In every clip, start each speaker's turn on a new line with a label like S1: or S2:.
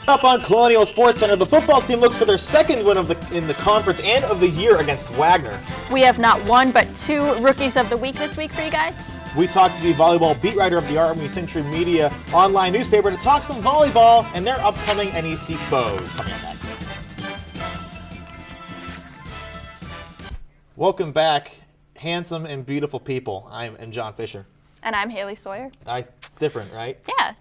S1: Up on Colonial Sports Center, the football team looks for their second win in the conference and of the year against Wagner.
S2: We have not one, but two Rookies of the Week this week for you guys.
S1: We talked to the volleyball beat writer of the Army Century Media online newspaper to talk some volleyball and their upcoming NEC foes. Coming up next. Welcome back, handsome and beautiful people. I'm John Fisher.
S2: And I'm Haley Sawyer.
S1: Different, right?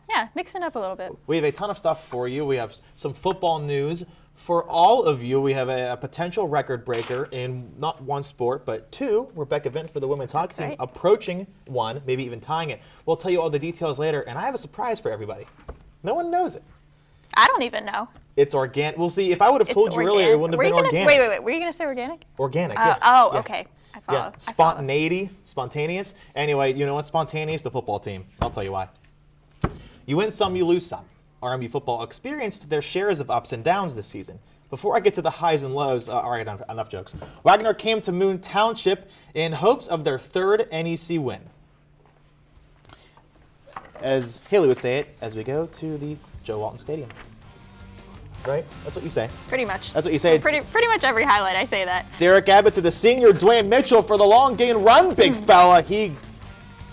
S2: Yeah, mixing up a little bit.
S1: We have a ton of stuff for you. We have some football news for all of you. We have a potential record breaker in not one sport, but two. Rebecca Vint for the women's hockey team, approaching one, maybe even tying it. We'll tell you all the details later, and I have a surprise for everybody. No one knows it.
S2: I don't even know.
S1: It's organic. We'll see. If I would have told you earlier, it wouldn't have been organic.
S2: Wait. Were you going to say organic?
S1: Organic,
S2: yeah.
S1: Yeah.
S2: Okay. I follow.
S1: Yeah, spontaneity, spontaneous. Anyway, you know what's spontaneous? The football team. I'll tell you why. You win some, you lose some. RMU football experienced their shares of ups and downs this season. Before I get to the highs and lows, all right, enough jokes. Wagner came to Moon Township in hopes of their third NEC win. As Haley would say it, as we go to the Joe Walton Stadium. Right? That's what you say.
S2: Pretty much.
S1: That's what you say.
S2: Pretty much every highlight I say that.
S1: Derek Abbott to the senior Dwayne Mitchell for the long gain run, big fella. He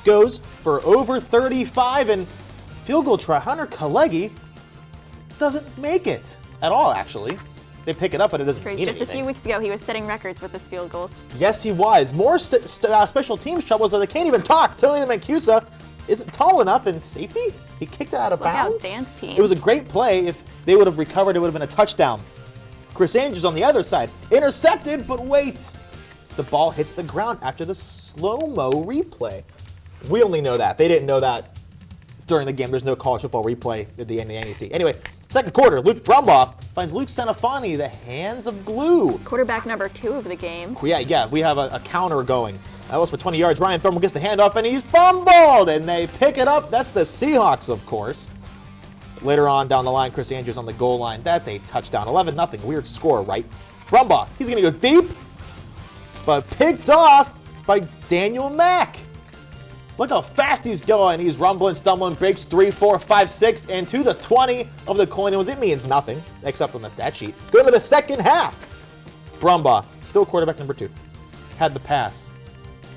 S1: goes for over 35 and field goal try. Hunter Kalegi doesn't make it at all, actually. They pick it up, but it doesn't mean anything.
S2: Just a few weeks ago, he was setting records with his field goals.
S1: Yes, he was. More special teams troubles that they can't even talk. Tony Mancusa isn't tall enough, and safety? He kicked it out of bounds.
S2: Look out, dance team.
S1: It was a great play. If they would have recovered, it would have been a touchdown. Chris Andrews on the other side. Intercepted, but wait. The ball hits the ground after the slow-mo replay. We only know that. They didn't know that during the game. There's no college football replay at the end of the NEC. Anyway, second quarter, Luke Brumbaugh finds Luke Senafani the hands of glue.
S2: Quarterback number 2 of the game.
S1: Yeah, we have a counter going. That was for 20 yards. Ryan Thurman gets the handoff, and he's fumbled, and they pick it up. That's the Seahawks, of course. Later on down the line, Chris Andrews on the goal line. That's a touchdown. 11-0. Weird score, right? Brumbaugh, he's going to go deep, but picked off by Daniel Mack. Look how fast he's going. He's rumbling, stumbling, breaks 3, 4, 5, 6, and to the 20 of the Colonials. It means nothing, except on the stat sheet. Go to the second half. Brumbaugh, still quarterback number 2, had the pass.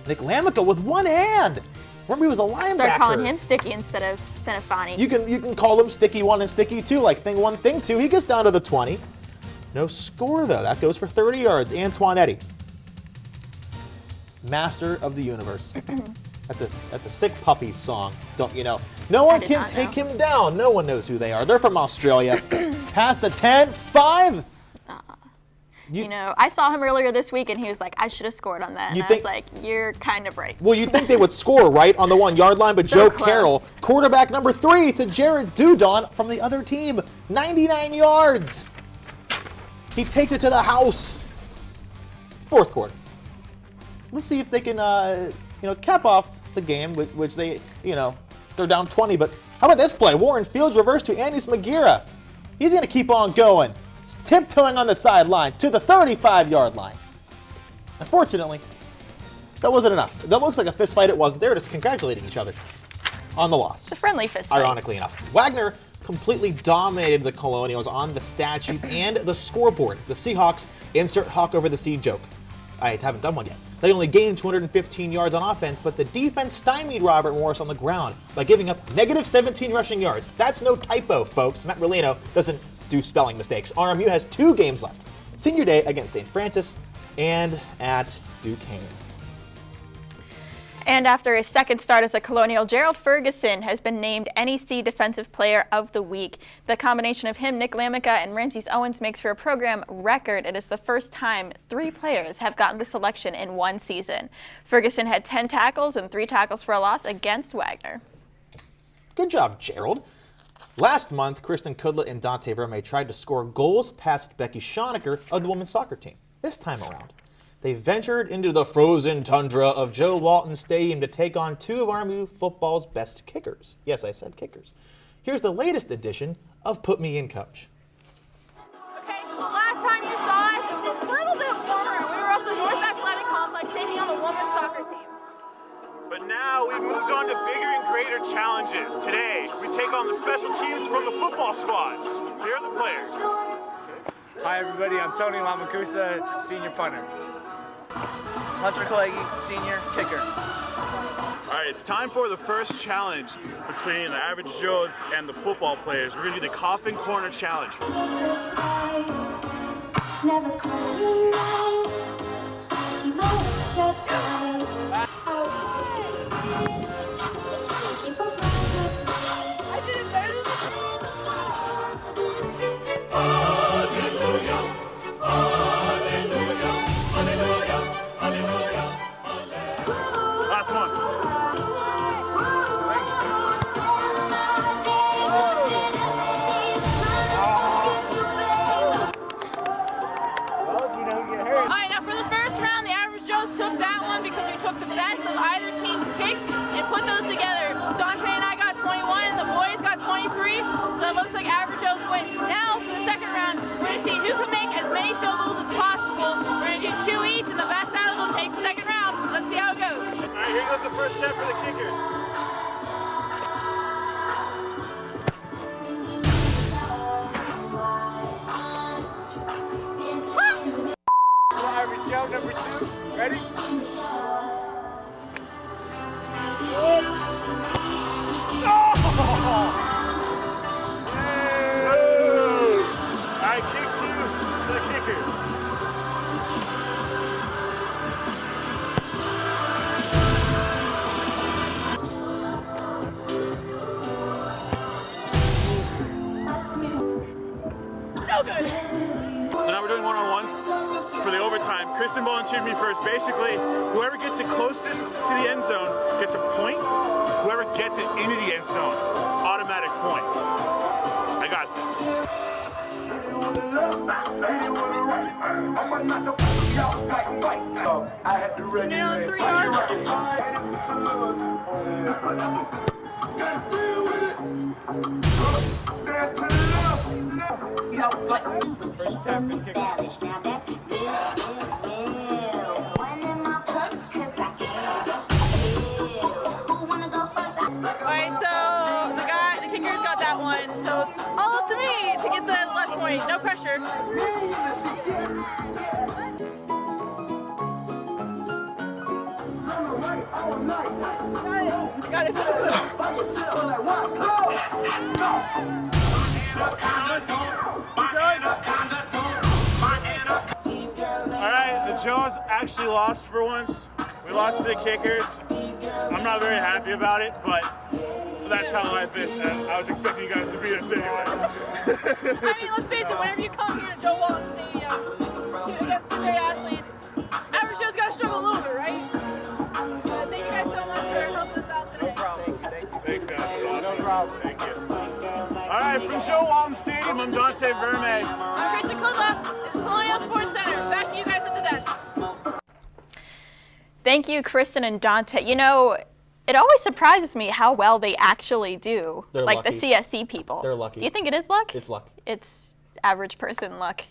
S1: Nick Lamica with one hand. Remember, he was a linebacker.
S2: Start calling him Sticky instead of Senafani.
S1: You can call him Sticky 1 and Sticky 2, like Thing 1, Thing 2. He gets down to the 20. No score, though. That goes for 30 yards. Antoine Eddy, Master of the Universe. That's a Sick Puppies song, don't you know? No one can take him down. No one knows who they are. They're from Australia. Past the 10, 5.
S2: You know, I saw him earlier this week, and he was like, I should have scored on that. And I was like, you're kind of right.
S1: Well, you'd think they would score, right, on the 1 yard line, but
S2: So
S1: Joe Carroll, quarterback number 3 to Jared Dudon from the other team, 99 yards. He takes it to the house. Fourth quarter. Let's see if they can, cap off the game, which they, they're down 20. But how about this play? Warren Fields reversed to Anis Magira. He's going to keep on going. Tiptoeing on the sidelines to the 35-yard line. Unfortunately, that wasn't enough. That looks like a fist fight. It wasn't. They were just congratulating each other on the loss.
S2: It's a friendly fist fight.
S1: Ironically enough. Wagner completely dominated the Colonials on the stat sheet and the scoreboard. The Seahawks insert Hawk over the sea joke. I haven't done one yet. They only gained 215 yards on offense, but the defense stymied Robert Morris on the ground by giving up negative 17 rushing yards. That's no typo, folks. Matt Merlino doesn't do spelling mistakes. RMU has 2 games left. Senior day against St. Francis and at Duquesne.
S2: And after his second start as a Colonial, Gerald Ferguson has been named NEC Defensive Player of the Week. The combination of him, Nick Lamica, and Ramses Owens makes for a program record. It is the first time 3 players have gotten the selection in one season. Ferguson had 10 tackles and 3 tackles for a loss against Wagner.
S1: Good job, Gerald. Last month, Kristen Kudla and Dante Verme tried to score goals past Becky Schonecker of the women's soccer team. This time around, they ventured into the frozen tundra of Joe Walton Stadium to take on 2 of RMU football's best kickers. Yes, I said kickers. Here's the latest edition of Put Me In, Coach.
S3: Okay, so the last time you saw us, it was a little bit warmer. We were up the North Athletic Complex taking on the women's soccer team.
S4: But now we've moved on to bigger and greater challenges. Today, we take on the special teams from the football squad. Here are the players.
S5: Hi everybody, I'm Tony Lamakusa, senior punter.
S6: Hunter Kalegi, senior kicker.
S4: All right, it's time for the first challenge between the average Joes and the football players. We're gonna do the coffin corner challenge.
S7: Never close your eyes. Keep on your time. Keep on I did it better than
S4: Hallelujah, hallelujah, hallelujah, hallelujah, hallelujah. Last one.
S3: Alright, now for the first round, the average Joes took that one because we took the best of either team's kicks and put those together. Dante and I got 21 and the boys got 23, so it looks like average Joes wins. Now for the second round, we're going to see who can make as many field goals as possible. We're going to do 2 each and the best out of them takes the second round. Let's see how it goes.
S4: All right, here goes the first set for the kickers.
S5: Average Joe, number 2. Ready?
S4: All right, kick 2 for the kickers. So now we're doing one-on-ones for the overtime. Kristen volunteered me first. Basically, whoever gets it closest to the end zone gets a point. Whoever gets it into the end zone, automatic point. I got this.
S3: Now 3 yards.
S5: First tap for the kicker.
S3: Alright, so the kicker's got that one, so it's all up to me to get the last point. No pressure. Got it.
S4: All right, the Joes actually lost for once. We lost to the kickers. I'm not very happy about it, but that's how life is. I was expecting you guys to beat us anyway.
S3: I mean, let's face it, whenever you come here to Joe Walton Stadium against 2 great athletes, average Joe's got to struggle a little bit, right? Thank you guys so much for helping us out today.
S5: No problem.
S4: Thanks, guys. That was awesome.
S5: No problem.
S4: Thank you. All right, from Joe Walton Stadium, I'm Dante Verme.
S3: I'm Kristen Kudla. This is Colonial Sports Center. Back to you guys at the desk.
S2: Thank you, Kristen and Dante. You know, it always surprises me how well they actually do.
S1: They're
S2: like
S1: lucky.
S2: the CSC people.
S1: They're lucky.
S2: Do you think it is luck?
S1: It's luck.
S2: It's average person luck,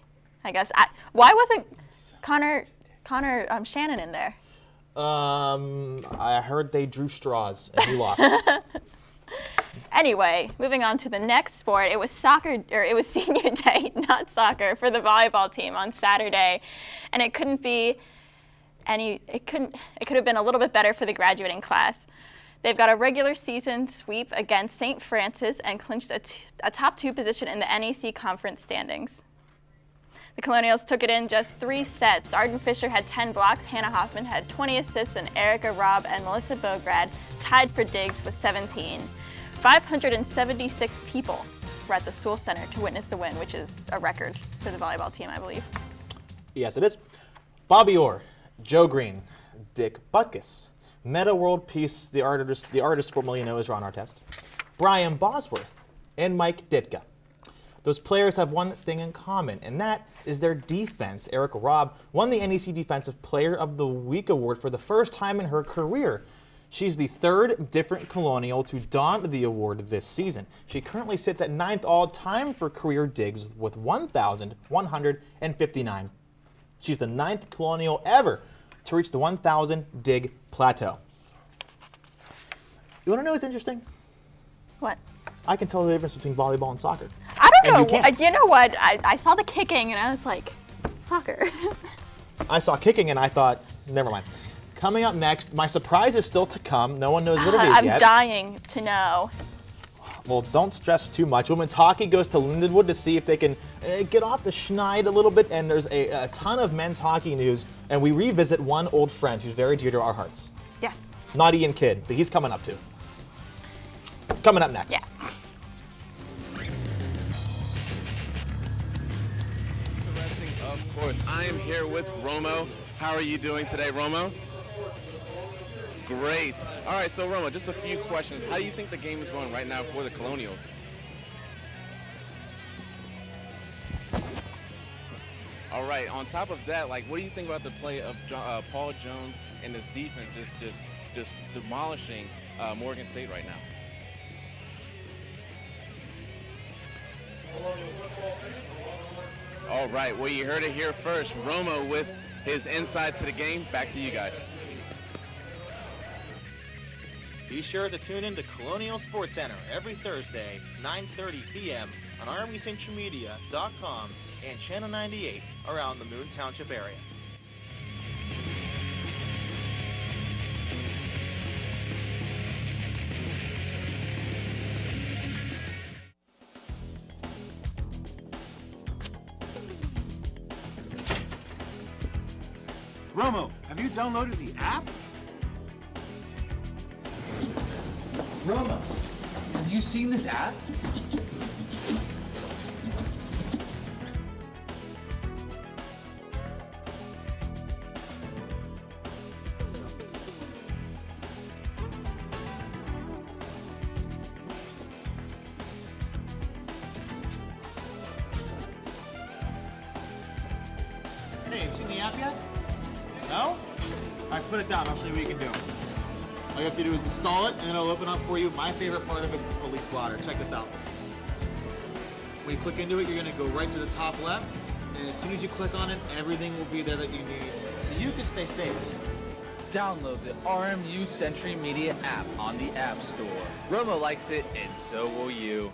S2: I guess. Why wasn't Connor Shannon in there?
S1: I heard they drew straws and he lost.
S2: Anyway, moving on to the next sport. It was senior day, not soccer, for the volleyball team on Saturday, and it could have been a little bit better for the graduating class. They've got a regular season sweep against St. Francis and clinched a top 2 position in the NEC conference standings. The Colonials took it in just 3 sets. Arden Fisher had 10 blocks, Hannah Hoffman had 20 assists, and Erica Robb and Melissa Bograd tied for Diggs with 17. 576 people were at the Sewell Center to witness the win, which is a record for the volleyball team, I believe.
S1: Yes, it is. Bobby Orr, Joe Green, Dick Butkus, Meta World Peace, the artist formerly known as Ron Artest, Brian Bosworth, and Mike Ditka. Those players have one thing in common, and that is their defense. Erica Robb won the NEC Defensive Player of the Week award for the first time in her career. She's the 3rd different Colonial to don the award this season. She currently sits at 9th all-time for career digs with 1,159. She's the 9th Colonial ever to reach the 1,000 dig plateau. You want to know what's interesting?
S2: What?
S1: I can tell the difference between volleyball and soccer.
S2: I don't
S1: And you can't.
S2: You know what? I saw the kicking and I was like, soccer.
S1: I saw kicking and I thought, never mind. Coming up next, my surprise is still to come. No one knows what it is
S2: I'm
S1: yet.
S2: dying to know.
S1: Well, don't stress too much. Women's hockey goes to Lindenwood to see if they can get off the schneid a little bit. And there's a ton of men's hockey news. And we revisit one old friend who's very dear to our hearts.
S2: Yes.
S1: Not Ian Kidd, but he's coming up too. Coming up next.
S2: Yeah.
S8: Of course, I am here with Romo. How are you doing today, Romo? Great. All right, so Romo, just a few questions. How do you think the game is going right now for the Colonials? All right, on top of that, like, what do you think about the play of Paul Jones and his defense just demolishing Morgan State right now? All right, well, you heard it here first. Romo with his insight to the game. Back to you guys.
S9: Be sure to tune in to Colonial Sports Center every Thursday, 9:30 p.m. on armycentralmedia.com and Channel 98 around the Moon Township area.
S10: Romo, have you downloaded the app?
S11: Roma, have you seen this app?
S9: Hey, have you seen the app yet? No? All right, put it down. I'll show you what you can do. All you have to do is install it, and it'll open up for you. My favorite part of it is the police blotter. Check this out. When you click into it, you're going to go right to the top left, and as soon as you click on it, everything will be there that you need, so you can stay safe.
S11: Download the RMU Century Media app on the App Store. Romo likes it, and so will you.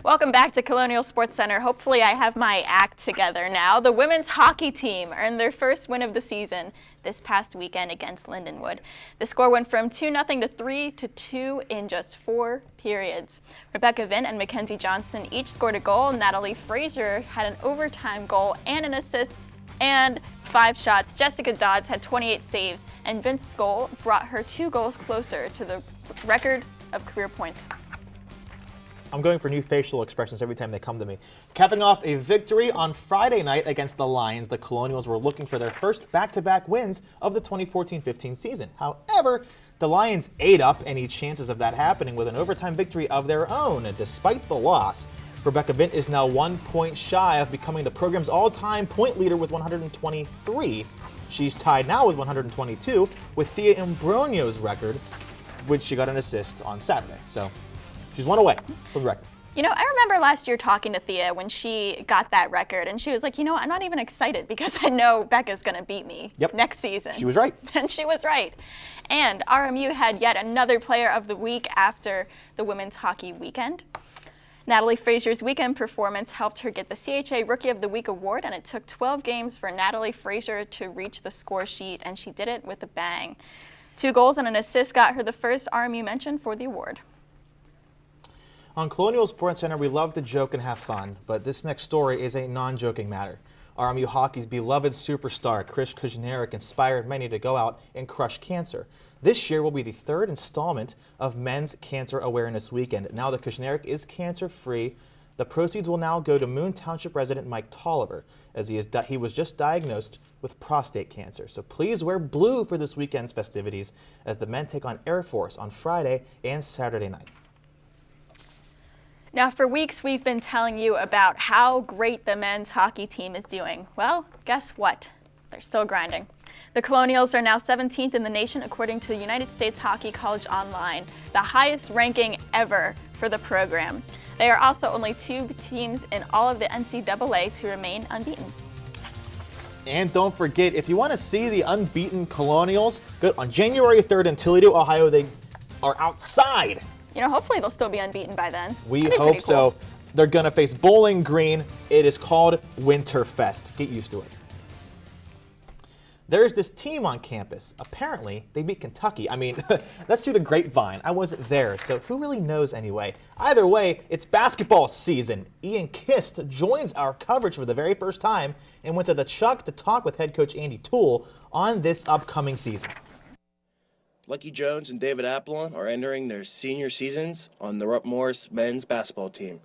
S2: Welcome back to Colonial Sports Center. Hopefully I have my act together now. The women's hockey team earned their first win of the season this past weekend against Lindenwood. The score went from 2-0 to 3-2 in just 4 periods. Rebecca Vint and Mackenzie Johnston each scored a goal. Natalie Frazier had an overtime goal and an assist and 5 shots. Jessica Dodds had 28 saves, and Vint's goal brought her 2 goals closer to the record of career points.
S1: I'm going for new facial expressions every time they come to me. Capping off a victory on Friday night against the Lions, the Colonials were looking for their first back-to-back wins of the 2014-15 season. However, the Lions ate up any chances of that happening with an overtime victory of their own. And despite the loss, Rebecca Vint is now 1 point shy of becoming the program's all-time point leader with 123. She's tied now with 122 with Thea Imbrogno's record, which she got an assist on Saturday. So she's 1 away from the record.
S2: You know, I remember last year talking to Thea when she got that record, and she was like, you know, I'm not even excited because I know Becca's going to beat me next season.
S1: She was right.
S2: And she was right. And RMU had yet another player of the week after the women's hockey weekend. Natalie Frazier's weekend performance helped her get the CHA Rookie of the Week award, and it took 12 games for Natalie Frazier to reach the score sheet, and she did it with a bang. 2 goals and an assist got her the first RMU mention for the award.
S1: On Colonial Sports Center, we love to joke and have fun, but this next story is a non-joking matter. RMU hockey's beloved superstar, Chris Kuznarek, inspired many to go out and crush cancer. This year will be the 3rd installment of Men's Cancer Awareness Weekend. Now that Kuznarek is cancer-free, the proceeds will now go to Moon Township resident Mike Tolliver, as he was just diagnosed with prostate cancer. So please wear blue for this weekend's festivities as the men take on Air Force on Friday and Saturday night.
S2: Now, for weeks, we've been telling you about how great the men's hockey team is doing. Well, guess what? They're still grinding. The Colonials are now 17th in the nation according to the United States Hockey College Online, the highest ranking ever for the program. They are also only 2 teams in all of the NCAA to remain unbeaten.
S1: And don't forget, if you want to see the unbeaten Colonials, good on January 3rd in Toledo, Ohio. They are outside.
S2: You know, hopefully they'll still be unbeaten by then.
S1: We
S2: That'd be
S1: hope
S2: pretty
S1: so.
S2: cool.
S1: They're going to face Bowling Green. It is called Winterfest. Get used to it. There's this team on campus. Apparently, they beat Kentucky. I mean, that's through the grapevine. I wasn't there, so who really knows anyway? Either way, it's basketball season. Ian Kist joins our coverage for the very first time and went to the Chuck to talk with head coach Andy Toole on this upcoming season.
S12: Lucky Jones and David Apollon are entering their senior seasons on the Rupp Morris men's basketball team.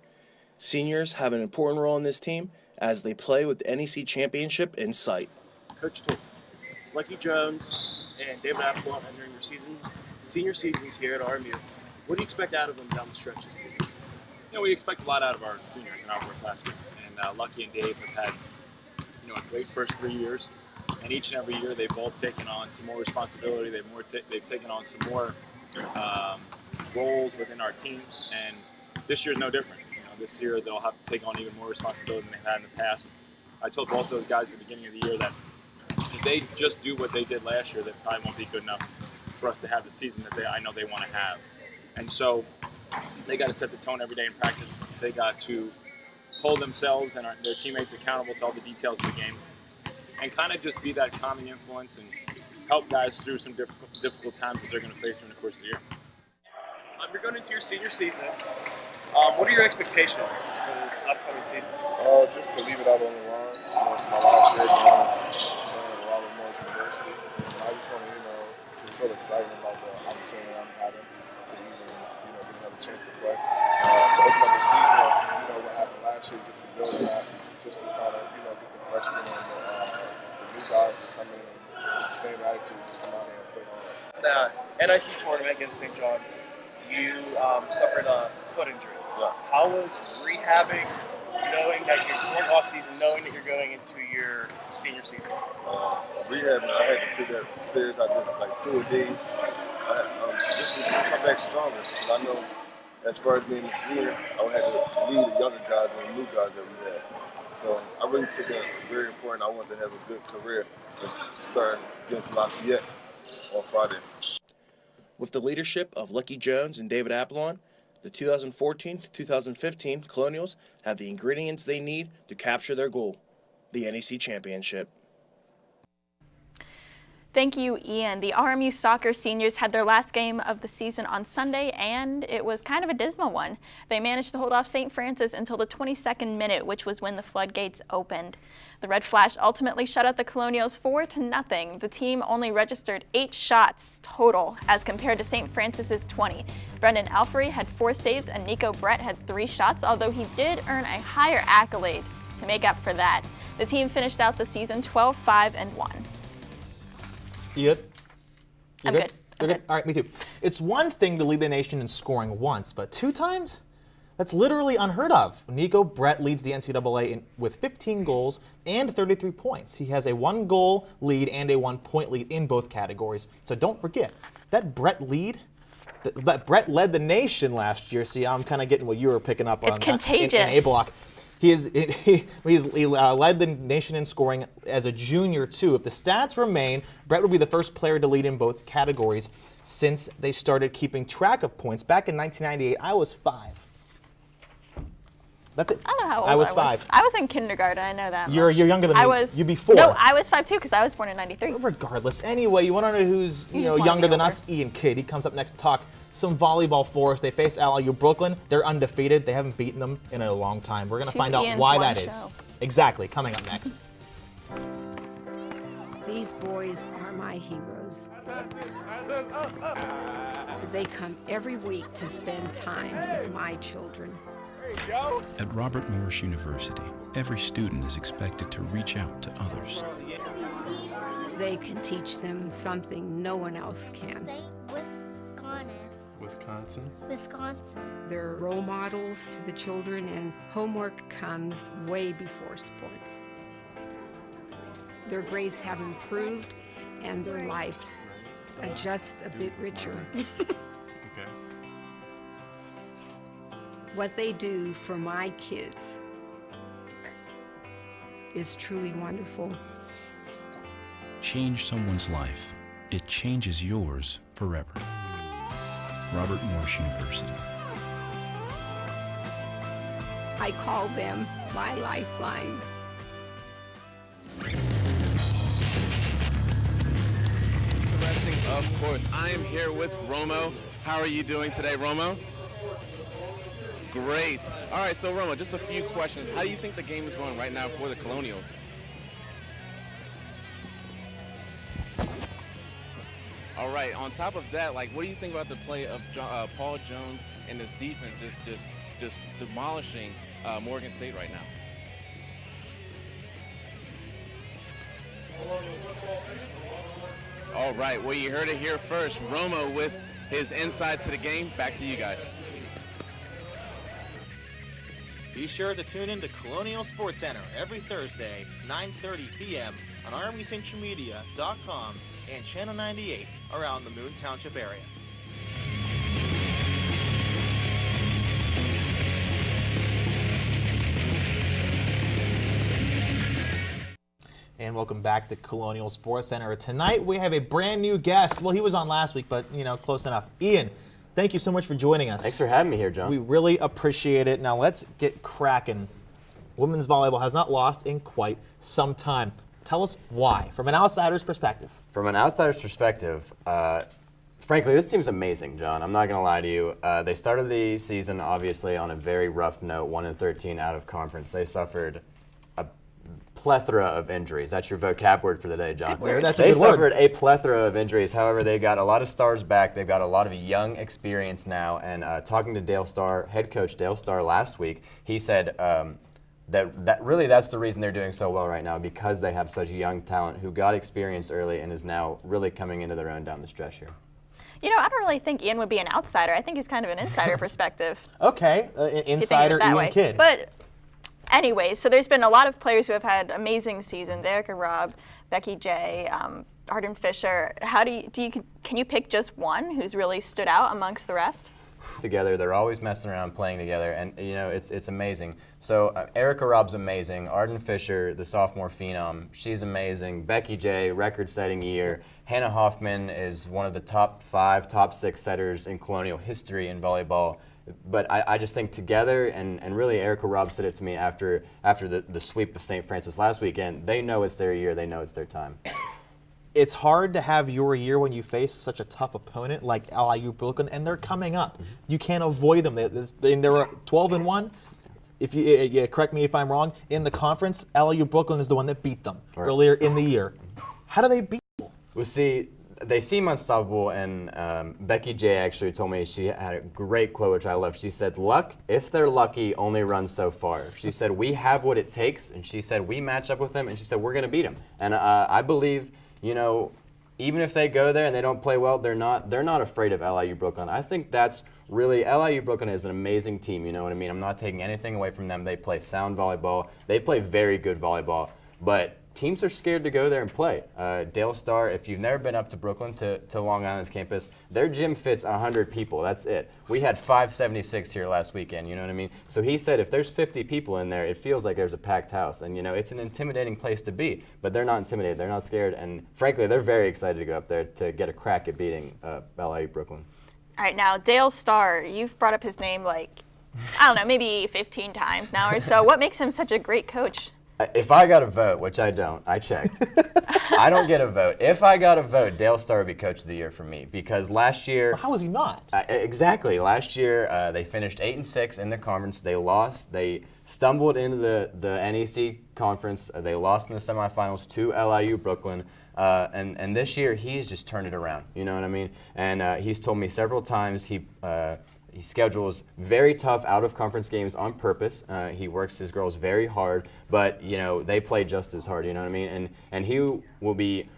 S12: Seniors have an important role in this team as they play with the NEC championship in sight.
S13: Coach Toole, Lucky Jones and David Apollon entering your senior seasons here at RMU. What do you expect out of them down the stretch this season?
S14: We expect a lot out of our seniors and our upperclassmen. And Lucky and Dave have had, a great first 3 years. And each and every year, they've both taken on some more responsibility. They've taken on some more roles within our team. And this year's no different. This year they'll have to take on even more responsibility than they've had in the past. I told both those guys at the beginning of the year that if they just do what they did last year, that probably won't be good enough for us to have the season that I know they want to have. And so they got to set the tone every day in practice. They got to hold themselves and their teammates accountable to all the details of the game, and kind of just be that calming influence and help guys through some difficult times that they're going to face during the course of the year.
S13: You're going into your senior season. What are your expectations for the upcoming season?
S15: Just to leave it out on the line. It's my last year at Robert Morris University. I just want to, just feel excited about the opportunity I'm having to even, get another chance to play. To open up the season, what happened last year, just to build on that, just to kind of, get the freshmen and the new guys to come in and with the same attitude, just come out here and play on.
S13: The NIT tournament against St. John's, you suffered a foot injury.
S15: Yes.
S13: How was rehabbing, knowing that you're off season, knowing that you're going into your senior season?
S15: Rehab, I had to take that serious. I did like 2 a days. Just to come back stronger. Because I know as far as being a senior, I would have to lead the younger guys and the new guys that we had. So I really took that very important. I wanted to have a good career, just starting against Lafayette on Friday.
S12: With the leadership of Lucky Jones and David Apollon, the 2014 to 2015 Colonials have the ingredients they need to capture their goal, the NEC championship.
S2: Thank you, Ian. The RMU soccer seniors had their last game of the season on Sunday, and it was kind of a dismal one. They managed to hold off St. Francis until the 22nd minute, which was when the floodgates opened. The Red Flash ultimately shut out the Colonials 4-0. The team only registered 8 shots total as compared to St. Francis's 20. Brendan Alfrey had 4 saves and Nico Brett had 3 shots, although he did earn a higher accolade to make up for that. The team finished out the season 12-5-1.
S1: You good?
S2: I'm good.
S1: You're good? All right, me too. It's one thing to lead the nation in scoring once, but 2 times? That's literally unheard of. Nico Brett leads the NCAA with 15 goals and 33 points. He has a 1-goal lead and a 1-point lead in both categories. So don't forget, that Brett lead, that Brett led the nation last year. See, I'm kind of getting what you were picking up on.
S2: It's contagious.
S1: In A block. He led the nation in scoring as a junior, too. If the stats remain, Brett will be the first player to lead in both categories since they started keeping track of points. Back in 1998, I was 5. That's it.
S2: I don't know how old
S1: I was 5.
S2: I was in kindergarten, I know that
S1: You're
S2: much.
S1: younger than me. You'd be 4.
S2: No, I was 5 too because I was born in 93.
S1: Regardless. Anyway, you want to know who's
S2: You just wanna
S1: younger
S2: be
S1: than
S2: older.
S1: us? Ian Kidd. He comes up next to talk some volleyball for us. They face LIU Brooklyn. They're undefeated. They haven't beaten them in a long time. We're going to
S2: 2
S1: find out
S2: Ians,
S1: why
S2: 1
S1: that is.
S2: show.
S1: Exactly. Coming up next.
S16: These boys are my heroes. They come every week to spend time with my children.
S17: At Robert Morris University, every student is expected to reach out to others.
S16: They can teach them something no one else can.
S15: Wisconsin.
S16: They're role models to the children, and homework comes way before sports. Their grades have improved, and their lives are just a bit richer.
S15: Okay.
S16: What they do for my kids is truly wonderful.
S17: Change someone's life. It changes yours forever. Robert Morris University.
S16: I call them my lifeline.
S8: Interesting, of course. I am here with Romo. How are you doing today, Romo? Great. All right, so Romo, just a few questions. How do you think the game is going right now for the Colonials? All right, on top of that, like, what do you think about the play of Paul Jones and his defense just demolishing Morgan State right now? All right, well, you heard it here first. Romo with his insight to the game. Back to you guys.
S9: Be sure to tune in to Colonial Sports Center every Thursday, 9:30 p.m. on RMUCentralMedia.com and Channel 98 around the Moon Township area. And welcome back to Colonial Sports Center. Tonight we have a brand new guest. Well, he was on last week, but close enough. Ian, thank you so much for joining us.
S18: Thanks for having me here, John.
S1: We really appreciate it. Now let's get cracking. Women's volleyball has not lost in quite some time. Tell us why, from an outsider's perspective.
S18: From an outsider's perspective, frankly, this team's amazing, John. I'm not going to lie to you. They started the season, obviously, on a very rough note, 1-13 out of conference. They suffered a plethora of injuries. That's your vocab word for the day, John. They suffered a plethora of injuries. However, they got a lot of stars back. They've got a lot of young experience now. And talking to Dale Starr, head coach Dale Starr last week, he said that's the reason they're doing so well right now, because they have such young talent who got experience early and is now really coming into their own down the stretch here.
S2: I don't really think Ian would be an outsider. I think he's kind of an insider perspective.
S1: Okay, insider Ian Kidd.
S2: But anyways, so there's been a lot of players who have had amazing seasons. Erica Robb, Becky J, Arden Fisher. Can you pick just one who's really stood out amongst the rest?
S18: Together, they're always messing around, playing together, and it's amazing. So Erica Robb's amazing. Arden Fisher, the sophomore phenom, she's amazing. Becky J, record-setting year. Hannah Hoffman is one of the top 5, top 6 setters in Colonial history in volleyball. But I just think together, and really Erica Robb said it to me after the sweep of St. Francis last weekend, they know it's their year, they know it's their time.
S1: It's hard to have your year when you face such a tough opponent like LIU Brooklyn, and they're coming up. Mm-hmm. You can't avoid them. They're 12-1. If you correct me if I'm wrong, in the conference, LIU Brooklyn is the one that beat them earlier in the year. How do they beat them?
S18: Well, see, they seem unstoppable, and Becky J actually told me, she had a great quote, which I love. She said, luck, if they're lucky, only runs so far. She said, we have what it takes, and she said, we match up with them, and she said, we're going to beat them. And I believe, even if they go there and they don't play well, they're not afraid of LIU Brooklyn. I think that's really, LIU Brooklyn is an amazing team, you know what I mean? I'm not taking anything away from them. They play sound volleyball. They play very good volleyball. But teams are scared to go there and play. Dale Starr, if you've never been up to Brooklyn, to Long Island's campus, their gym fits 100 people. That's it. We had 576 here last weekend, you know what I mean? So he said if there's 50 people in there, it feels like there's a packed house. And, it's an intimidating place to be. But they're not intimidated. They're not scared. And, frankly, they're very excited to go up there to get a crack at beating LIU Brooklyn.
S2: All right, now, Dale Starr, you've brought up his name I don't know, maybe 15 times now or so. What makes him such a great coach?
S18: If I got a vote, which I don't, I checked. I don't get a vote. If I got a vote, Dale Starr would be Coach of the Year for me, because last year...
S1: Well, how was he not?
S18: Exactly. Last year, they finished 8-6 in the conference. They lost. They stumbled into the NEC conference. They lost in the semifinals to LIU Brooklyn. And this year, he's just turned it around. You know what I mean? And he's told me several times he schedules very tough out-of-conference games on purpose. He works his girls very hard, but they play just as hard. You know what I mean? And he will be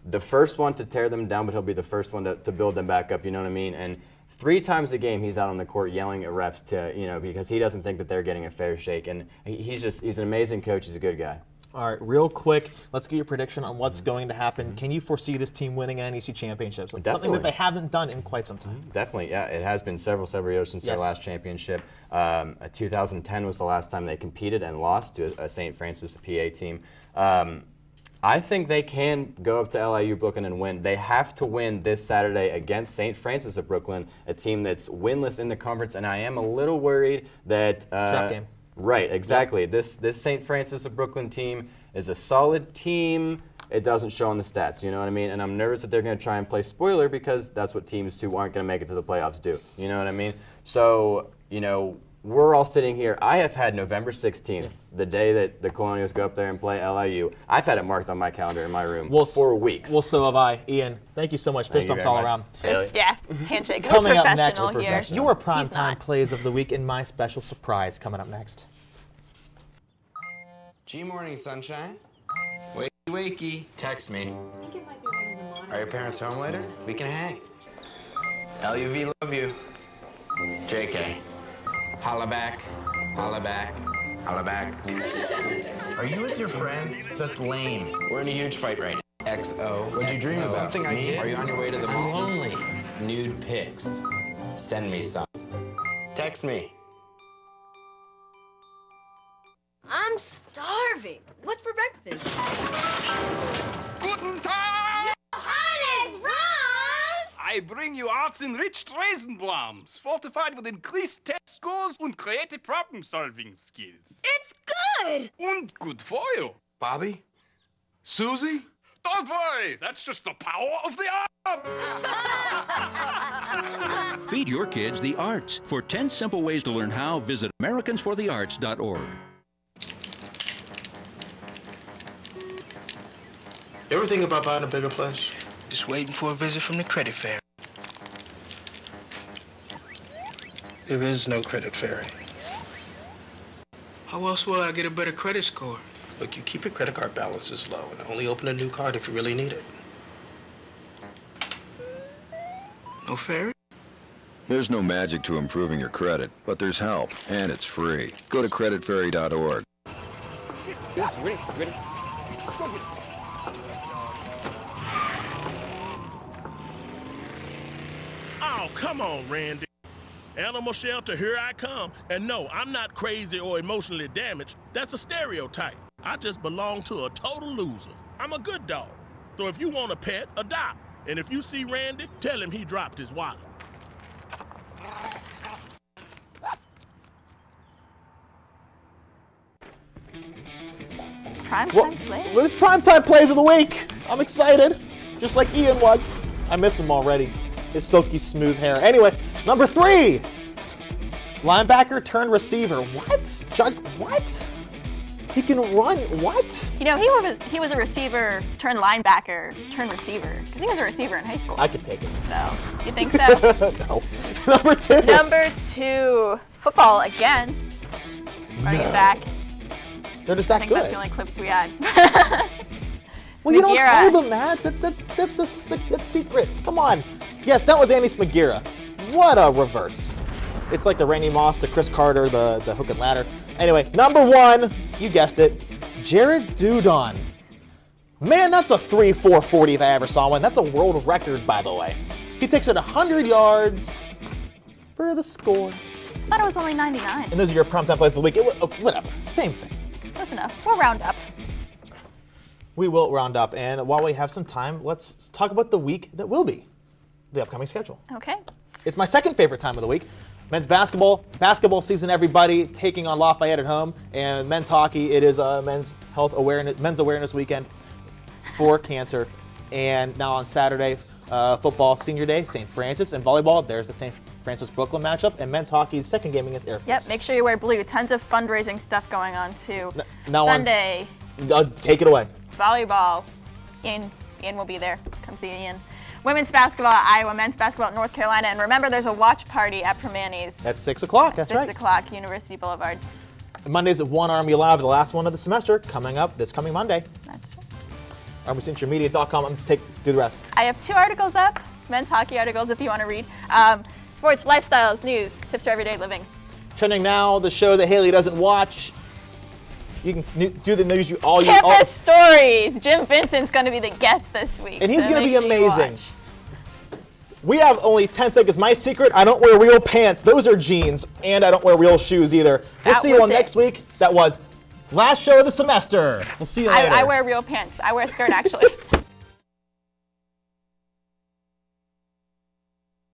S18: the first one to tear them down, but he'll be the first one to build them back up. You know what I mean? And 3 times a game, he's out on the court yelling at refs because he doesn't think that they're getting a fair shake. And he's an amazing coach. He's a good guy.
S1: All right, real quick, let's get your prediction on what's going to happen. Can you foresee this team winning an NEC championships? Something that they haven't done in quite some time.
S18: Definitely, yeah. It has been several years since their last championship. 2010 was the last time they competed and lost to a St. Francis PA team. I think they can go up to LIU Brooklyn and win. They have to win this Saturday against St. Francis of Brooklyn, a team that's winless in the conference, and I am a little worried that...
S1: Trap game.
S18: Right, exactly. This St. Francis of Brooklyn team is a solid team. It doesn't show on the stats, you know what I mean? And I'm nervous that they're going to try and play spoiler because that's what teams who aren't going to make it to the playoffs do. You know what I mean? So, you know, we're all sitting here. I have had November 16th, the day that the Colonials go up there and play LIU. I've had it marked on my calendar in my room for weeks.
S1: Well, so have I. Ian, thank you so much. Fist bumps all around.
S2: Yeah, handshake.
S1: Coming up
S2: Professional
S1: next,
S2: here.
S1: your primetime plays of the week and my special surprise coming up next.
S18: G-Morning, sunshine. Wakey, wakey. Text me. Are your parents home later? We can hang. LUV, love you. JK. Holla back. Holla back. Holla back. Are you with your friends? That's lame. We're in a huge fight right now. XO. What'd you dream about? Something I did? Are you on your way to the mall? I'm lonely. Nude pics. Send me some. Text me.
S19: I'm starving. What's for breakfast?
S20: Guten Tag!
S19: Johannes, Ross!
S20: I bring you arts-enriched Raisinblums, fortified with increased test scores and creative problem-solving skills.
S19: It's good!
S20: And good for you.
S21: Bobby? Susie?
S20: Don't worry, that's just the power of the art!
S22: Feed your kids the arts. For 10 simple ways to learn how, visit AmericansForTheArts.org.
S23: You ever think about buying a bigger place?
S24: Just waiting for a visit from the credit fairy.
S23: There is no credit fairy.
S24: How else will I get a better credit score?
S23: Look, you keep your credit card balances low and only open a new card if you really need it.
S24: No fairy?
S25: There's no magic to improving your credit, but there's help, and it's free. Go to creditfairy.org.
S20: Yes, ready.
S26: Oh, come on, Randy. Animal shelter, here I come. And no, I'm not crazy or emotionally damaged. That's a stereotype. I just belong to a total loser. I'm a good dog. So if you want a pet, adopt. And if you see Randy, tell him he dropped his wallet.
S2: Primetime play?
S1: It's primetime plays of the week. I'm excited, just like Ian was. I miss him already. His silky smooth hair. Anyway, number 3. Linebacker turned receiver. What? What? He can run. What?
S2: You know, he was a receiver turned linebacker turned receiver because he was a receiver in high school.
S1: I could take it.
S2: So, you think so?
S1: No. Number 2.
S2: Number 2. Football again. Running back.
S1: They're just that
S2: I think
S1: good.
S2: that's the only clips we had.
S1: Well, you don't tell them that. That's secret. Come on. Yes, that was Andy Smagira. What a reverse. It's like the Randy Moss to Chris Carter, the hook and ladder. Anyway, number 1, you guessed it, Jared Dudon. Man, that's a 3.440 if I ever saw one. That's a world record, by the way. He takes it 100 yards for the score.
S2: I thought it was only 99.
S1: And those are your primetime plays of the week. Whatever, same thing.
S2: That's enough. We'll round up.
S1: We will round up, and while we have some time, let's talk about the week that will be, the upcoming schedule.
S2: Okay.
S1: It's my second favorite time of the week. Men's basketball season, everybody taking on Lafayette at home, and men's hockey. It is a men's awareness weekend for cancer, and now on Saturday, football senior day, St. Francis, and volleyball. There's the St. Francis Brooklyn matchup, and men's hockey's second game against Air Force.
S2: Yep. Make sure you wear blue. Tons of fundraising stuff going on too.
S1: Now
S2: Sunday.
S1: Take it away.
S2: Volleyball. Ian will be there. Come see Ian. Women's basketball at Iowa, men's basketball at North Carolina, and remember there's a watch party at Permanis.
S1: At 6 o'clock, that's right.
S2: 6 o'clock, University Boulevard.
S1: Mondays at 1 Army Live, the last one of the semester, coming up this coming Monday.
S2: That's it.
S1: ArmyCentralMedia.com. I'm do the rest.
S2: I have 2 articles up, men's hockey articles if you want to read. Sports, lifestyles, news, tips for everyday living.
S1: Trending now, the show that Haley doesn't watch. You can do the news
S2: Campus stories. Jim Vincent's going to be the guest this week.
S1: And he's
S2: so
S1: going to be
S2: make sure you
S1: amazing.
S2: watch.
S1: We have only 10 seconds. My secret, I don't wear real pants. Those are jeans. And I don't wear real shoes either. We'll see you all next week. That was last show of the semester. We'll see you later.
S2: I wear real pants. I wear a skirt, actually.